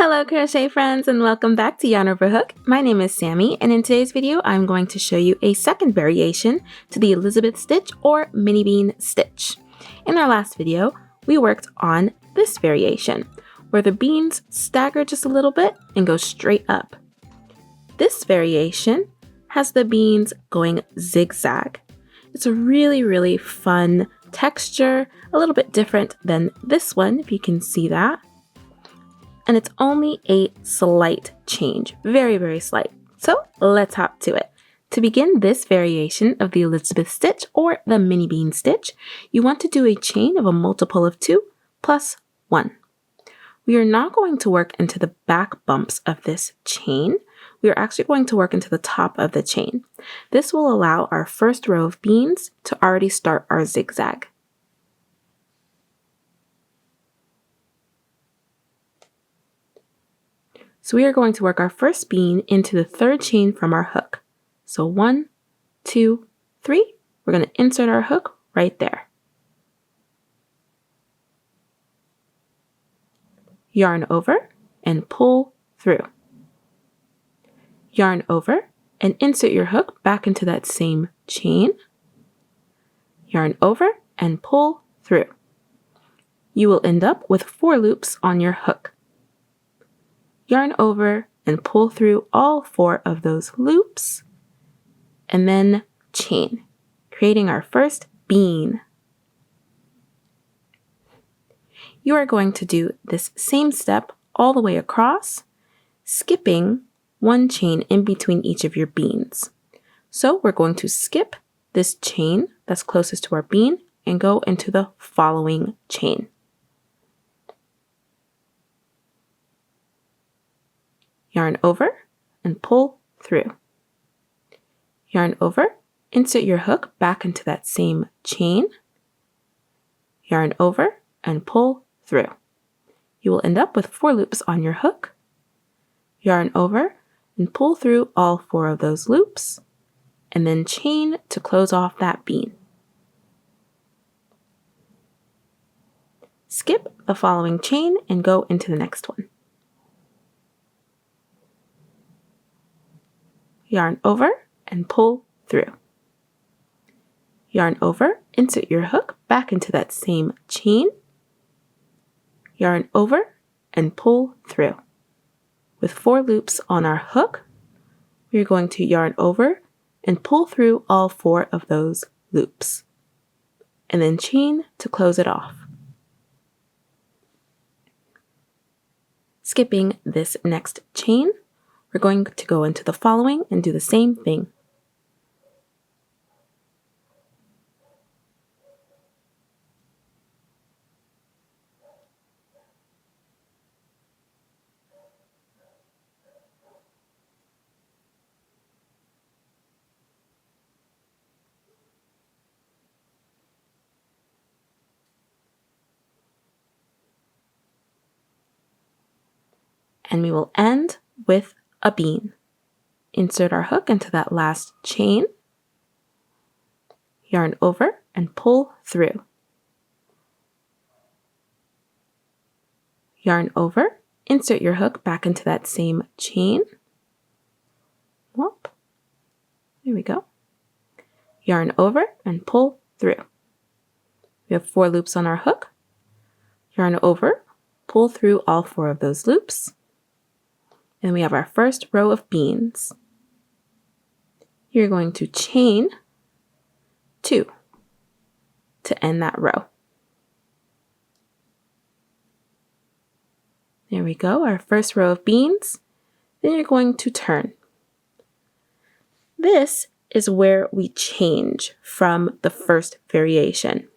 Hello crochet friends and welcome back to Yarn Over Hook. My name is Sammy and in today's video I'm going to show you a second variation to the Elizabeth stitch or mini bean stitch. In our last video we worked on this variation where the beans stagger just a little bit and go straight up. This variation has the beans going zigzag. It's a really fun texture, a little bit different than this one if you can see that. And it's only a slight change, very slight. So let's hop to it. To begin this variation of the Elizabeth stitch or the mini bean stitch, you want to do a chain of a multiple of 2 plus 1. We are not going to work into the back bumps of this chain. We are actually going to work into the top of the chain. This will allow our first row of beans to already start our zigzag. So we are going to work our first bean into the third chain from our hook. So 1, 2, 3. We're going to insert our hook right there. Yarn over and pull through. Yarn over and insert your hook back into that same chain. Yarn over and pull through. You will end up with 4 loops on your hook. Yarn over and pull through all 4 of those loops, and then chain, creating our first bean. You are going to do this same step all the way across, skipping 1 chain in between each of your beans. So we're going to skip this chain that's closest to our bean and go into the following chain. Yarn over and pull through. Yarn over, insert your hook back into that same chain. Yarn over and pull through. You will end up with 4 loops on your hook. Yarn over and pull through all 4 of those loops, and then chain to close off that bean. Skip the following chain and go into the next one. Yarn over and pull through. Yarn over, insert your hook back into that same chain. Yarn over and pull through. With 4 loops on our hook, we are going to yarn over and pull through all 4 of those loops, and then chain to close it off. Skipping this next chain, we're going to go into the following and do the same thing. And we will end with a bean. Insert our hook into that last chain. Yarn over and pull through. Yarn over, insert your hook back into that same chain. Whoop. There we go. Yarn over and pull through. We have 4 loops on our hook. Yarn over, pull through all 4 of those loops. And we have our first row of beans. You're going to chain 2 to end that row. There we go, our first row of beans. Then you're going to turn. This is where we change from the first variation.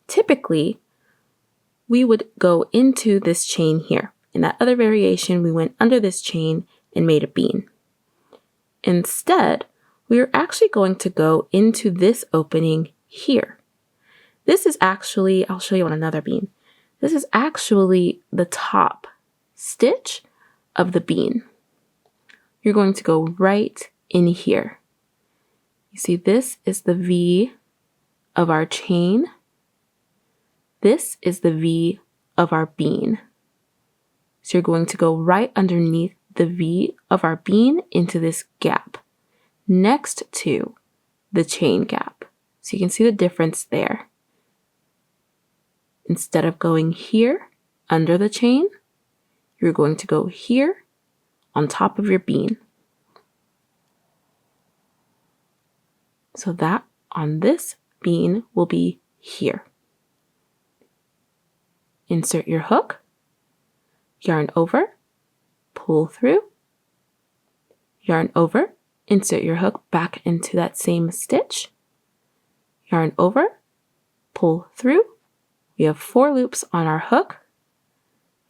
Typically, we would go into this chain here. In that other variation, we went under this chain and made a bean. Instead, we are actually going to go into this opening here. This is actually, I'll show you on another bean. This is actually the top stitch of the bean. You're going to go right in here. You see, this is the V of our chain. This is the V of our bean. So you're going to go right underneath the V of our bean into this gap next to the chain gap. So you can see the difference there. Instead of going here under the chain, you're going to go here on top of your bean. So that on this bean will be here. Insert your hook, yarn over, pull through, yarn over, insert your hook back into that same stitch, yarn over, pull through. We have 4 loops on our hook,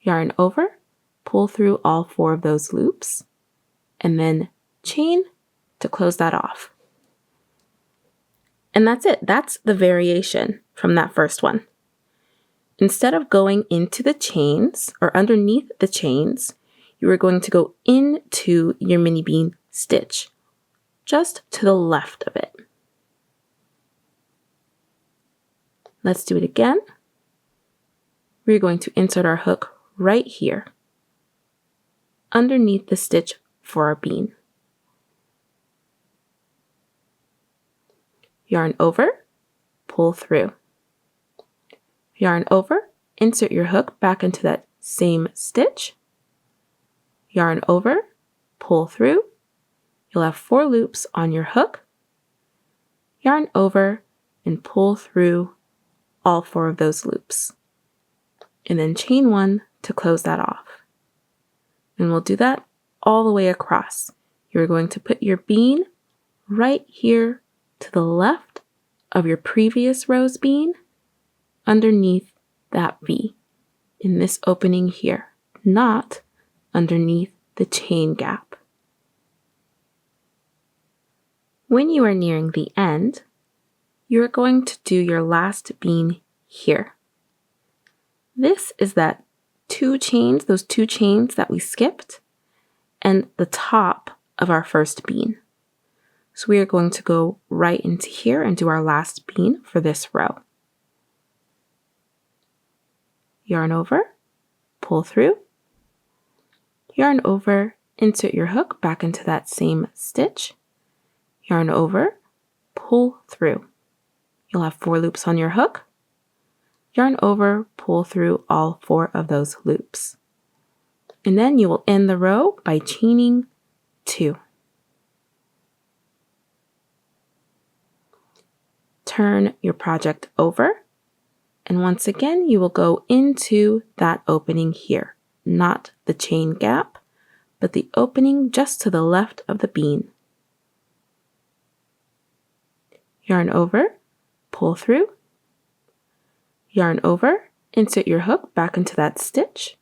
yarn over, pull through all 4 of those loops, and then chain to close that off. And that's it. That's the variation from that first one. Instead of going into the chains or underneath the chains, you are going to go into your mini bean stitch, just to the left of it. Let's do it again. We're going to insert our hook right here, underneath the stitch for our bean. Yarn over, pull through. Yarn over, insert your hook back into that same stitch. Yarn over, pull through. You'll have 4 loops on your hook. Yarn over and pull through all 4 of those loops. And then chain 1 to close that off. And we'll do that all the way across. You're going to put your bean right here to the left of your previous row's bean underneath that V in this opening here, not underneath the chain gap. When you are nearing the end, you are going to do your last bean here. This is that 2 chains, those 2 chains that we skipped, and the top of our first bean. So we are going to go right into here and do our last bean for this row. Yarn over, pull through, yarn over, insert your hook back into that same stitch, yarn over, pull through. You'll have 4 loops on your hook, yarn over, pull through all 4 of those loops. And then you will end the row by chaining 2. Turn your project over, and once again you will go into that opening here, not the chain gap, but the opening just to the left of the bean. Yarn over, pull through, yarn over, insert your hook back into that stitch,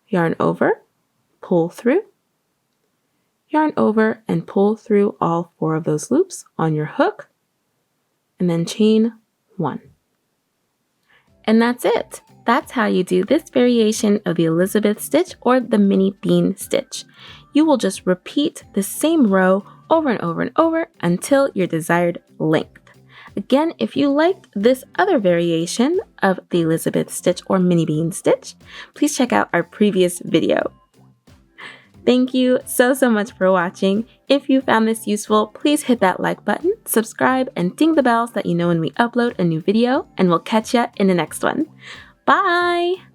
yarn over, pull through, yarn over and pull through all 4 of those loops on your hook, and then chain 1. And that's it. That's how you do this variation of the Elizabeth stitch or the mini bean stitch. You will just repeat the same row over and over and over until your desired length. Again, if you liked this other variation of the Elizabeth stitch or mini bean stitch, please check out our previous video. Thank you so much for watching. If you found this useful, please hit that like button, subscribe, and ding the bell so that you know when we upload a new video, and we'll catch ya in the next one. Bye!